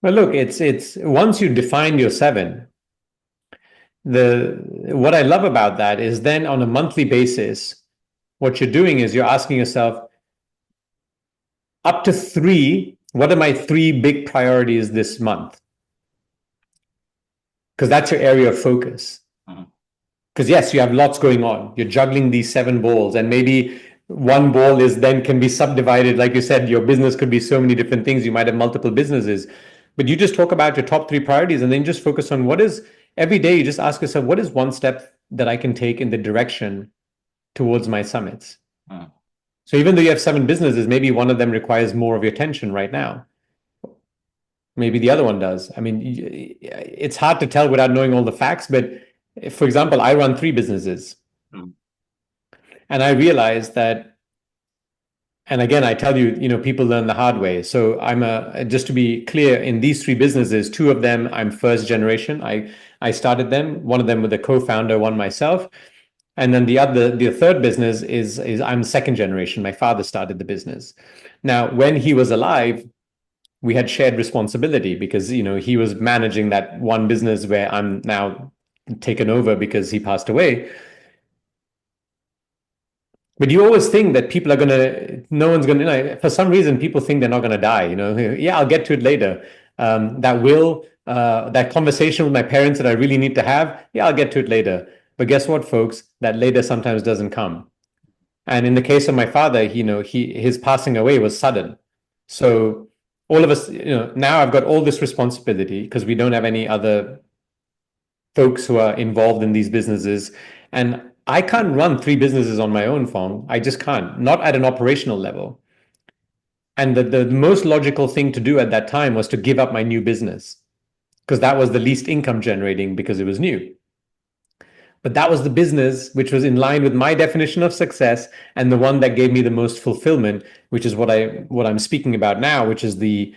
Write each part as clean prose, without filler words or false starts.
Well, look, it's once you define your seven, the what I love about that is then on a monthly basis, what you're doing is you're asking yourself, up to three, what are my three big priorities this month? Because that's your area of focus. Because yes, you have lots going on. You're juggling these seven balls, and maybe one ball is then can be subdivided. Like you said, your business could be so many different things. You might have multiple businesses, but you just talk about your top three priorities and then just focus on what is every day. You just ask yourself, what is one step that I can take in the direction towards my summits? So even though you have seven businesses, maybe one of them requires more of your attention right now. Maybe the other one does. I mean, it's hard to tell without knowing all the facts, but for example, I run three businesses. And I realized that, and again, I tell you, people learn the hard way. So just to be clear, in these three businesses, two of them, I'm first generation. I started them, one of them with a co-founder, one myself. And then the third business is I'm second generation. My father started the business. Now, when he was alive, we had shared responsibility because, he was managing that one business where I'm now taken over because he passed away. But you always think that people are no one's gonna, for some reason, people think they're not gonna die. Yeah, I'll get to it later. That conversation with my parents that I really need to have, yeah, I'll get to it later. But guess what, folks? That later sometimes doesn't come. And in the case of my father, his passing away was sudden. So all of us, now I've got all this responsibility because we don't have any other folks who are involved in these businesses. And I can't run three businesses on my own, Fong. I just can't, not at an operational level. And the most logical thing to do at that time was to give up my new business because that was the least income generating because it was new. But that was the business which was in line with my definition of success and the one that gave me the most fulfillment, which is what I'm speaking about now, which is the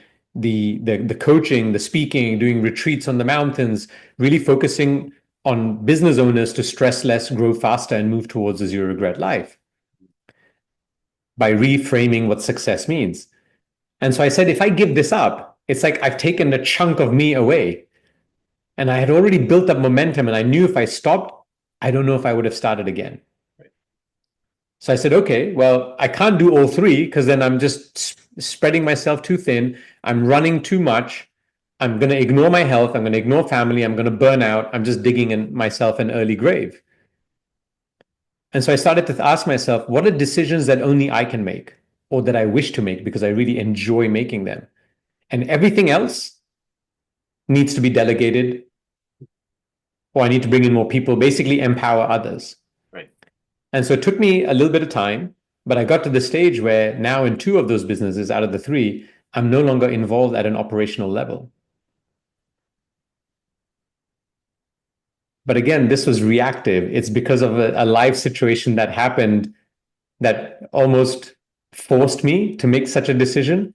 coaching, the speaking, doing retreats on the mountains, really focusing on business owners to stress less, grow faster, and move towards a zero regret life by reframing what success means. And so I said, if I give this up, it's like I've taken a chunk of me away. And I had already built up momentum, and I knew if I stopped, I don't know if I would have started again. So I said, okay, well, I can't do all three because then I'm just spreading myself too thin. I'm running too much. I'm going to ignore my health. I'm going to ignore family. I'm going to burn out. I'm just digging in myself an early grave. And so I started to ask myself, what are decisions that only I can make or that I wish to make because I really enjoy making them? And everything else needs to be delegated, or I need to bring in more people, basically empower others. Right. And so it took me a little bit of time, but I got to the stage where now in two of those businesses out of the three, I'm no longer involved at an operational level. But again, this was reactive. It's because of a life situation that happened that almost forced me to make such a decision.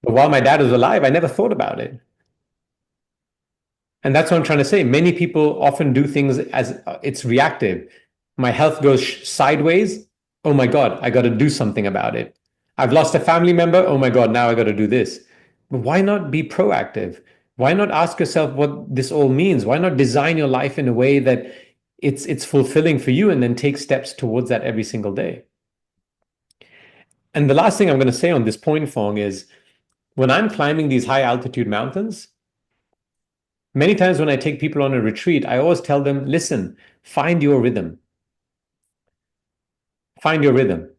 But while my dad was alive, I never thought about it. And that's what I'm trying to say. Many people often do things as it's reactive. My health goes sideways. Oh my God, I got to do something about it. I've lost a family member. Oh my God, now I got to do this. But why not be proactive? Why not ask yourself what this all means? Why not design your life in a way that it's fulfilling for you and then take steps towards that every single day? And the last thing I'm going to say on this point, Fong, is when I'm climbing these high altitude mountains, many times when I take people on a retreat, I always tell them, listen, find your rhythm. Find your rhythm.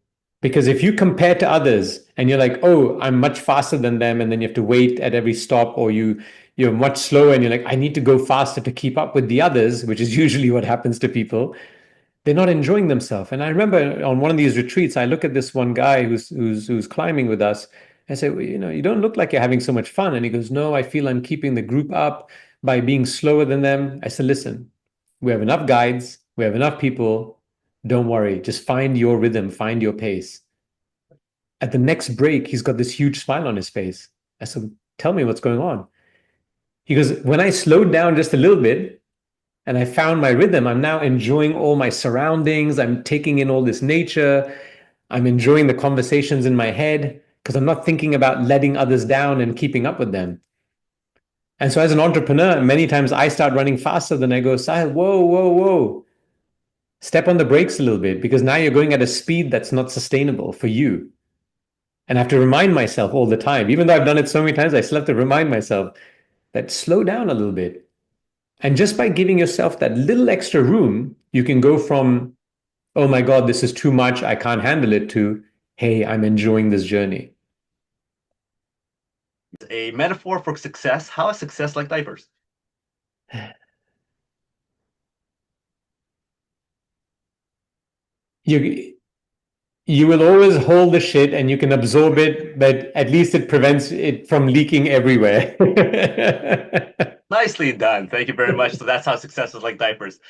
Because if you compare to others and you're like, oh, I'm much faster than them, and then you have to wait at every stop, or you're much slower and you're like, I need to go faster to keep up with the others, which is usually what happens to people, they're not enjoying themselves. And I remember on one of these retreats, I look at this one guy who's climbing with us. I say, well, you don't look like you're having so much fun. And he goes, no, I feel I'm keeping the group up by being slower than them. I said, listen, we have enough guides. We have enough people. Don't worry. Just find your rhythm, find your pace. At the next break, he's got this huge smile on his face. I said, tell me what's going on. He goes, when I slowed down just a little bit and I found my rhythm, I'm now enjoying all my surroundings. I'm taking in all this nature. I'm enjoying the conversations in my head because I'm not thinking about letting others down and keeping up with them. And so as an entrepreneur, many times I start running faster than I go, Sahil, whoa, whoa, whoa. Step on the brakes a little bit, because now you're going at a speed that's not sustainable for you. And I have to remind myself all the time, even though I've done it so many times, I still have to remind myself that slow down a little bit. And just by giving yourself that little extra room, you can go from, oh my God, this is too much, I can't handle it, to, hey, I'm enjoying this journey. A metaphor for success. How is success like diapers? You will always hold the shit and you can absorb it, but at least it prevents it from leaking everywhere. Nicely done. Thank you very much. So that's how success is like diapers.